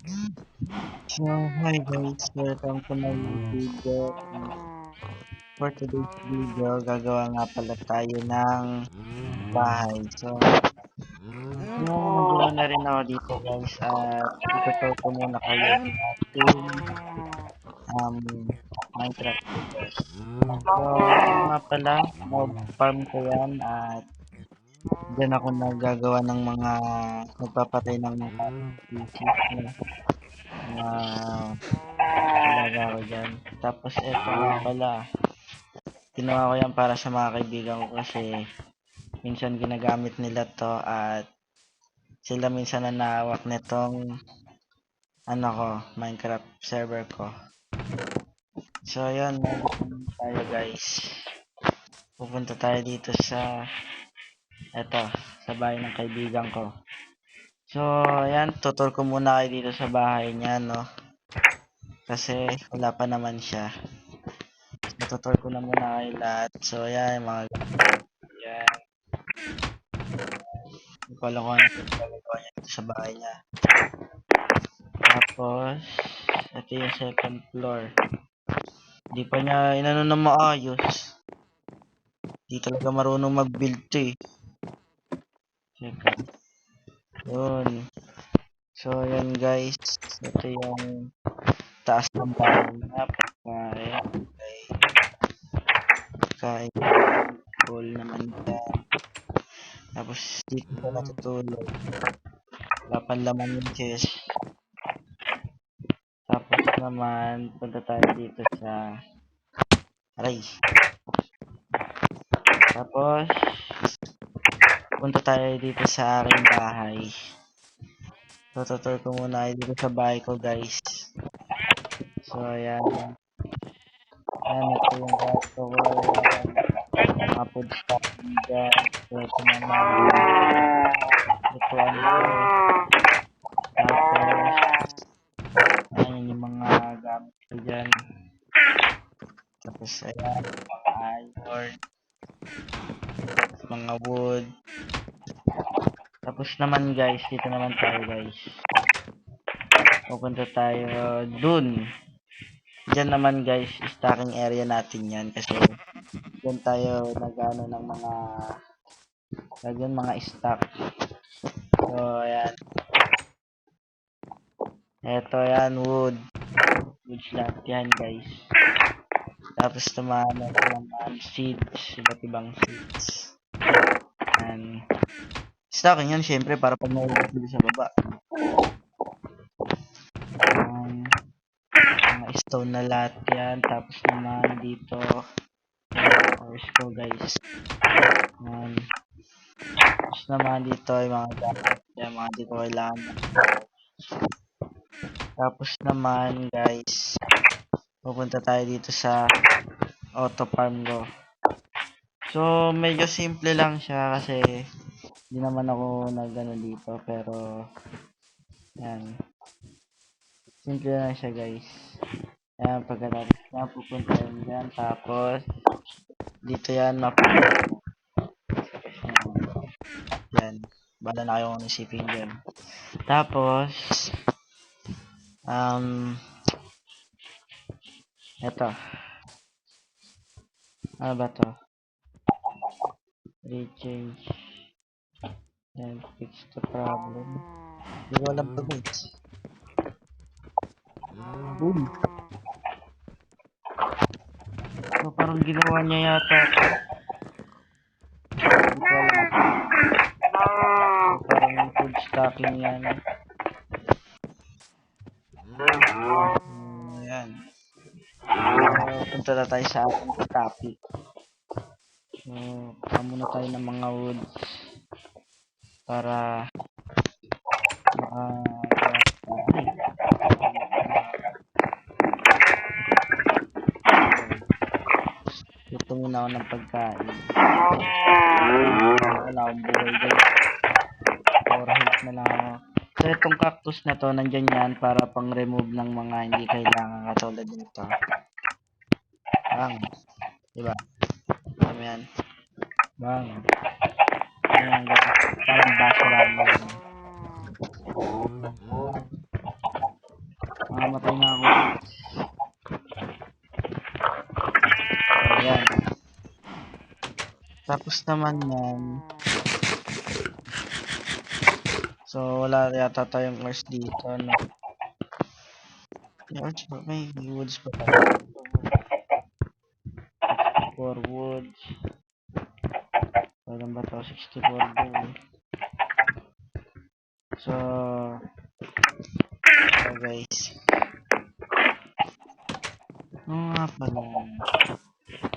So, hi guys, welcome to my video. For today's video, gagawa nga pala tayo ng bahay. So, nagawa na rin ako dito guys at itutur ko muna kayo sa ating um, Minecraft videos. So, ito nga pala, mob farm ko yan at dyan ako nagagawa ng mga nagpapatay ng mga species na mga alaga ko dyan. Tapos, ito nga pala, ginawa ko yan para sa mga kaibigan ko kasi minsan ginagamit nila to at sila minsan na nahawak nitong ano ko, Minecraft server ko. So ayun, nandito tayo guys. Pupunta tayo dito sa eto, sa bahay ng kaibigan ko. So ayan, tutur ko muna kayo dito sa bahay niya no. Kasi wala pa naman siya. So tutur ko na muna kayo lahat. So ayan, mga yan. Hindi ko alam kung ano yung gagawin niya dito sa bahay niya. Tapos, ito yung second floor. Hindi pa niya inano na maayos. Hindi talaga marunong mag-build to eh. Teka. Yun. So, yan guys. Ito yung taas ng bahay niya. Pagkain. Pagkain. Pool naman dyan. Tapos, dito pa natutulog. Wala pang laman yung chest. Tapos naman, punta tayo dito sa aray. Tapos, punta tayo dito sa aking bahay. Tututur ko muna kayo dito sa bahay ko guys. So ayan. Ayan, ito yung kwarto ko. Ayan. Mga food stock dyan. So ito naman. Lutuan ko. Tapos, ayan yung mga gamit ko dyan. Tapos ayan, mga iron. Mga wood. Tapos naman guys, dito naman tayo guys. Pupunta tayo dun. Diyan naman guys, stocking area natin yan kasi diyan tayo nagano ng mga stock. So ayan. Eto yan, wood. Wood lahat yan guys. Tapos naman seeds, iba't ibang seeds. Ayan. Stocking yan syempre para pag naubos dito sa baba. Mga stone na lahat yan. Tapos naman dito horse ko guys. Tapos naman dito ay mga gamit yan, mga di ko kailangan. Tapos naman guys, pupunta tayo dito sa auto farm ko. So medyo simple lang siya kasi hindi naman ako nagano dito pero yan. Simple lang siya guys. Ayan, pagkatapos na pupunta yun dyan. Tapos dito yan yan. Bala na kayo kung isipin dyan. Tapos eto. Ano ba to? Rechange. And fix the problem. Hindi ko alam to guys. Boom. So parang ginawa niya yata. Hindi ko alam. So parang food stocking yan. Ayan. So punta na tayo sa ating topic. So kamo muna tayo ng mga woods para luto muna ako ng pagkain. Wala akong buhay guys. For health na lang ako. So itong cactus na to, nandyan yan para pang remove ng mga hindi kailangan katulad nito. Bang. Diba? Alam yan. Bang. Ayan guys. Parang background mo. namatay na ako. Ayan. Tapos naman yan. So, wala yata tayong ores dito, no? May woods pa tayo. 64 woods. Kailan ba ito? 64 doon. So, guys. Oo nga pala.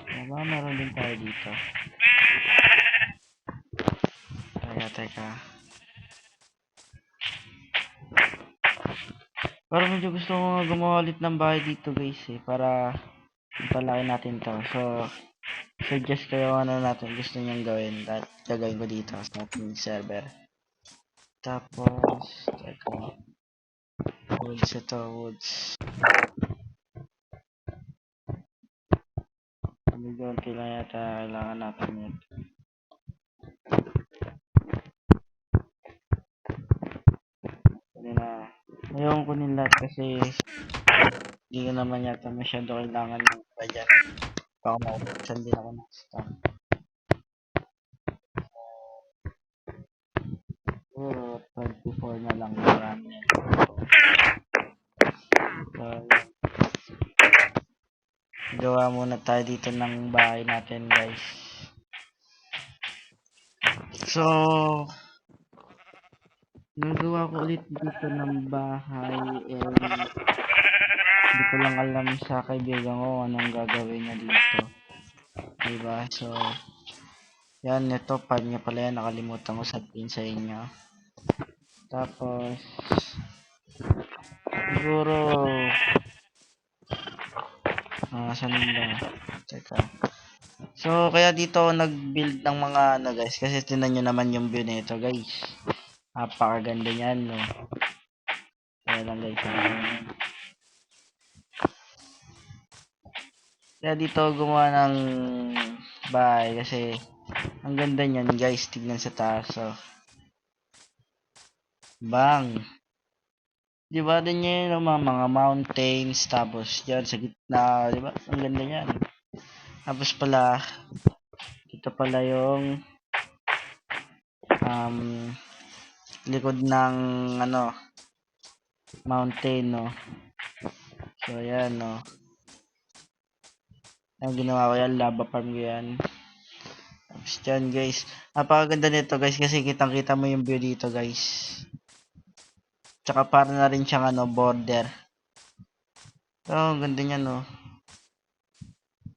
Diba, meron din tayo dito. Teka. Pero medyo gusto ko gumawa ulit ng bahay dito guys para palaki natin to. So, suggest kayo ano natin gusto nyong gawin. At gagawin ko dito sa ating server. Tapos, teka. Woods ito, woods. Medyo kailangan natin yun. Ayaw kunin lahat kasi hindi ko naman yata masyado kailangan ng iba dyan. Baka maubuksan din ako ng stock. Siguro 24 na lang marami. So, gawa muna tayo dito ng bahay natin guys. So, nagawa ko ulit dito ng bahay and hindi ko lang alam sa kaibigan ko anong gagawin niya dito. Diba? So, yan, ito, pad nga pala yan, nakalimutan ko sabihin sa inyo. Tapos, siguro, saan ba? Teka. So, kaya dito ako nag-build ng mga ano guys, kasi tinan nyo naman yung view nito guys. Napakaganda niyan, no? Kaya lang guys. Kaya dito gumawa ng bahay kasi ang ganda niyan guys, tignan sa taas. So, bang! Diba din niya yung mga mountains, tapos yan sa gitna, diba? Ang ganda niyan. Tapos pala, dito pala yung likod ng ano, mountain, no? So, ayan, no? Ang ginawa ko yan, lava farm ko yan. Tapos dyan, guys. Napakaganda nito, guys, kasi kitang-kita mo yung view dito, guys. Tsaka para na rin siyang, ano, border. So, ang ganda niya, no?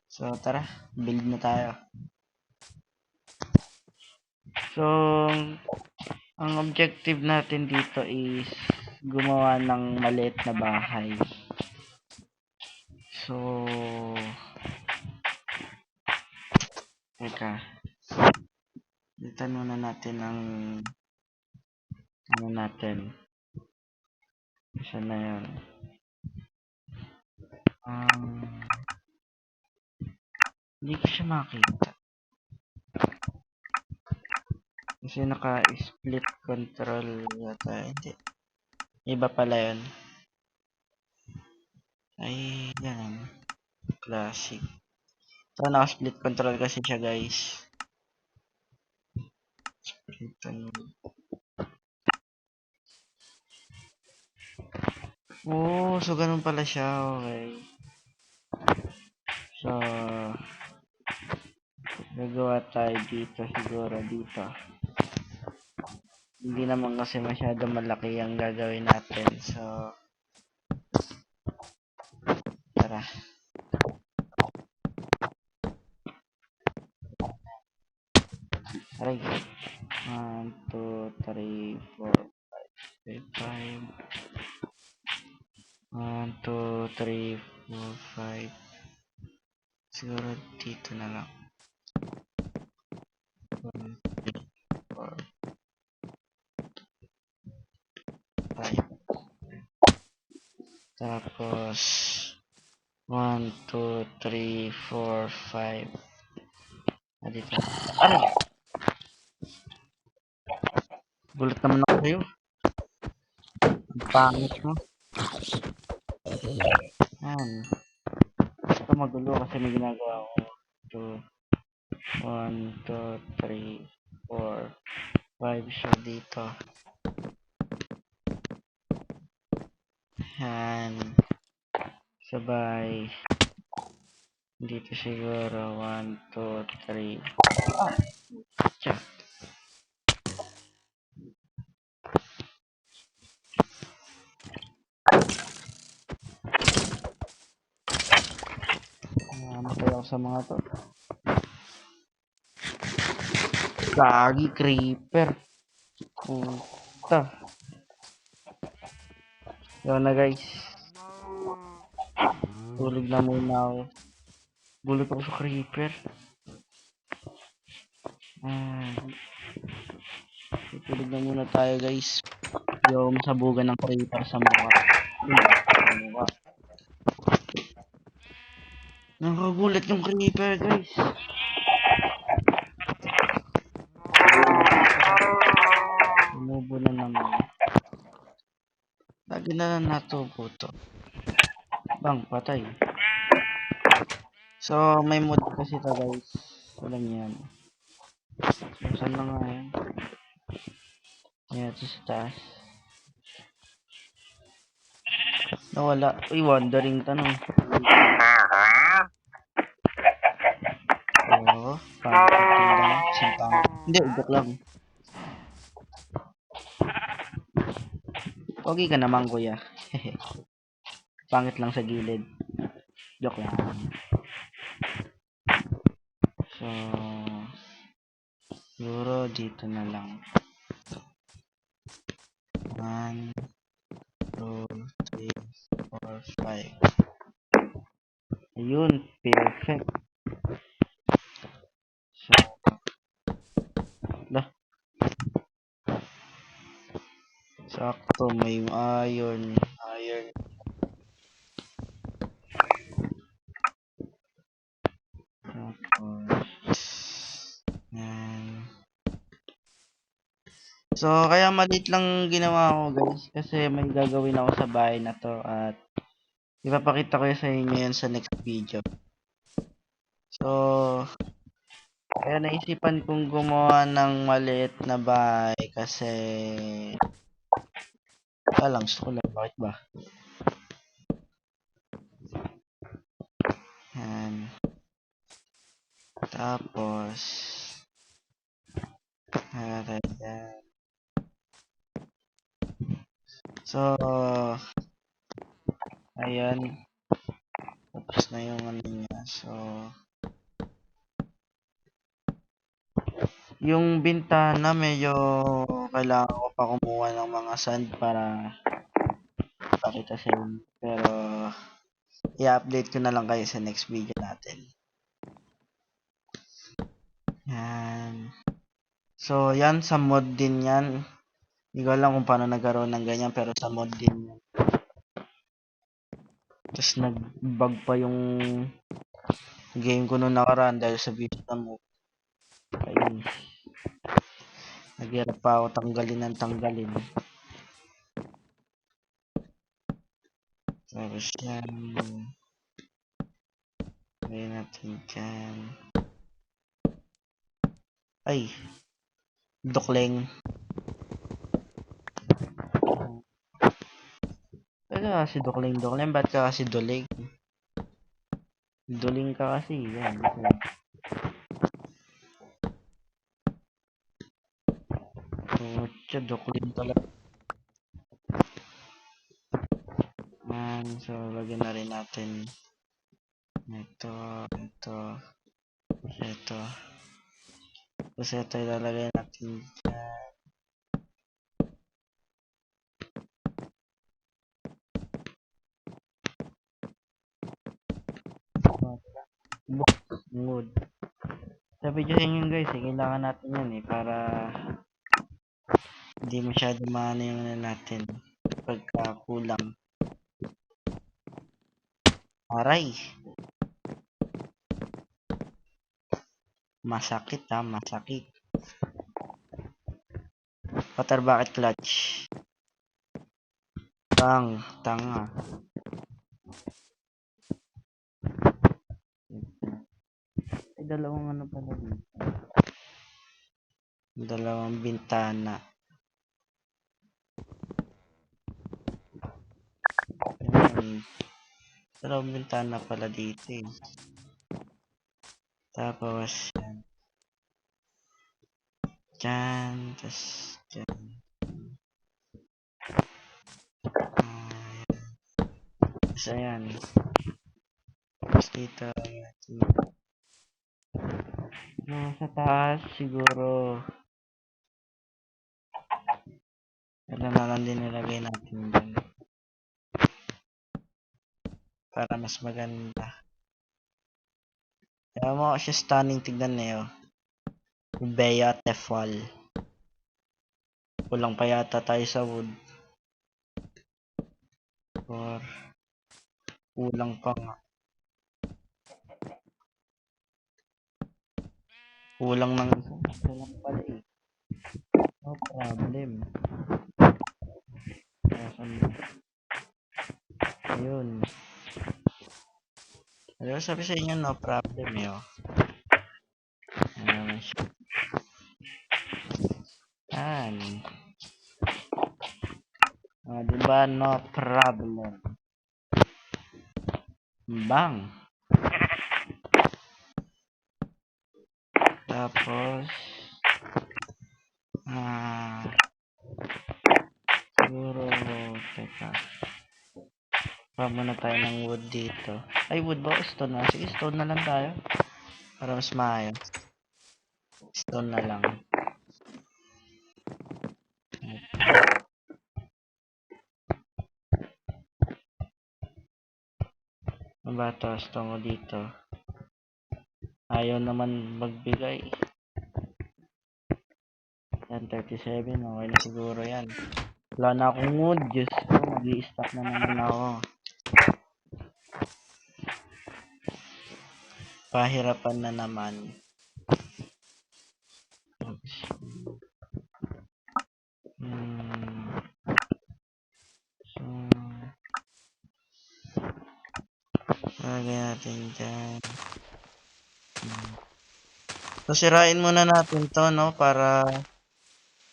So, tara, build na tayo. So, ang objective natin dito is gumawa ng maliit na bahay. So, teka. Dito muna natin ang ano natin. Isa na yun. Hindi ko siya makita. Kasi naka-split control yata. Hindi. Iba pala yun. Ay, yan. Classic. So, naka-split control kasi siya, guys. Split control. Oh, so ganun pala siya. Okay. So, gagawa tayo dito siguro dito. Hindi naman kasi masyado malaki ang gagawin natin. So, tara. Aray. 1, 2, 3, 4, 5, 5. 1, 2, 3, 4, 5. Siguro dito na lang. 1, 3, 4, 5. Tapos 1, 2, 3, 4, 5. Dito. Aray! Gulat naman ako sa'yo. Ang pangit mo. Yan. Ito magulo kasi may ginagawa ko. 1, 2, 3, 4, 5 siya dito. Yan. Sabay. Dito siguro 1, 2, 3. Tiyan. Namatay ako sa mga to. Gagi creeper. Puta. Yun na guys. Tulog na muna ako. Gulat ako sa creeper. Tulog na muna tayo guys. Yung masabugan ng creeper sa mukha. Nakagulat yung creeper guys. Tumubo na naman. Lagi na lang natubo to. Bang, patay. So, may mod kasi to guys. Alam yan. So, saan na nga yan? Yan, ito sa taas. Nawala. Uy, wandering tanong. Oo, pangit. Simpang. Hindi, joke lang. Pogi ka naman, kuya. Pangit lang sa gilid. Joke lang. So, siguro dito na lang. 1, 2, 3, 4, 5. Ayun, perfect. So, lah. Sakto, may iron. Yan. So, kaya maliit lang ginawa ko guys. Kasi may gagawin ako sa bahay na to. At ipapakita ko sa inyo yan sa next video. So, kaya naisipan kong gumawa ng maliit na bahay. Kasi, lang, gusto ko lang. Bakit ba? Yan. Tapos, yan. So, ayan. Tapos na yung ano niya. So, yung bintana medyo kailangan ko pa kumuha ng mga sand para pakita sa inyo. Pero, i-update ko na lang kayo sa next video natin. Yan. So, yan. Sa mod din yan. Hindi ko alam kung paano nagkaroon ng ganyan, pero sa mod din yan. Tapos nag-bug pa yung game ko nung nakaraan dahil sa vista mo. Ayun. Naghirap pa ako tanggalin. Tapos yan. Gawin natin dyan. Ay. Dukleng. Ba't ka kasi dukleng? Ba't ka kasi duling? Duling ka kasi. Yan. Pucha, dukleng talaga. So, lagyan na rin natin ito. Tapos ito ilalagay natin dyan. Mood. Sabi ko sa inyo guys, kailangan natin yan para hindi masyado maano yung natin pagkakulang. Aray! Masakit masakit. Water bucket clutch. Tanga. dalawang ano pala dito. Dalawang bintana. Ayan. Dalawang bintana pala dito eh. Tapos, dyan, tas dyan. Tapos ayan. Tapos dito, ayan. Sa taas, siguro, alam na lang din nilagay natin dyan. Para mas maganda. Kaya mo siya stunning tignan niyo. Bea Tefal. Kulang pa yata tayo sa wood. Or kulang pa nga. Kulang ng isa. Isa lang pala eh. No problem. Ayun. Ano sabi sa inyo no problem eh oh. Yan. Diba no problem. Bang. Tapos siguro teka. Pa muna tayo ng wood dito. Ay wood ba o stone na? Sige stone na lang tayo. Para mas maayos. Stone na lang. Mabatas mo dito. Ayaw naman magbigay. Yan, 37. Okay na siguro yan. Wala na akong wood. Diyos ko, mag-i-stack na naman ako. Pahirapan na naman. So, lagay natin dyan. So, sirain muna natin to, no? Para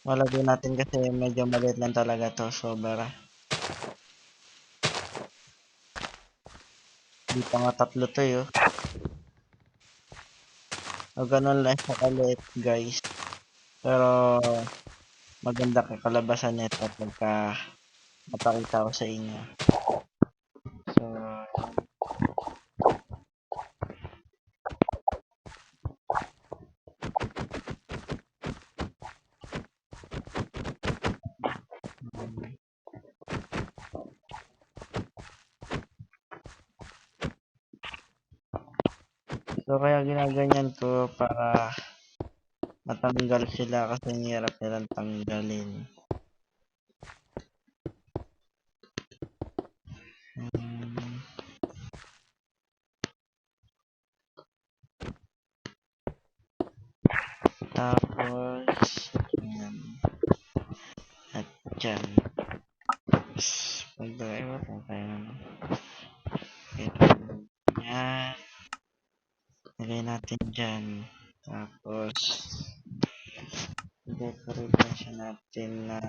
malagay natin kasi medyo maliit lang talaga to. Sobra. Di pa nga tatlo to, yo. O, ganun lang sa kaliit, guys. Pero, maganda kakalabasan nito pagka mapakita ko sa inyo. So, kaya ginaganyan ko para matanggal sila kasi hirap nilang tanggalin. Tapos, yan. At dyan. Maglagay ba kung kaya naman. Yan. Lagay natin dyan. Tapos, decorate na siya natin na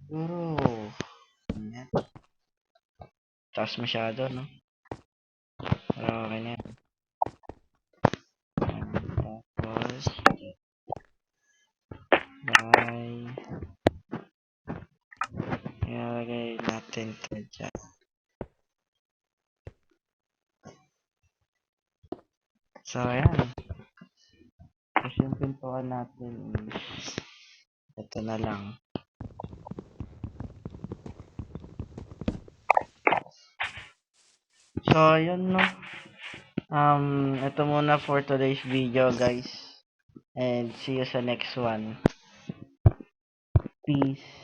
siguro yan. Taas masyado, no? Pero okay na yan. Tapos, bye. Ilagay natin ito dyan. So, ayan. Tapos yung pintuan natin ito na lang. So, ayun no. Ito muna for today's video, guys. And see you sa next one. Peace.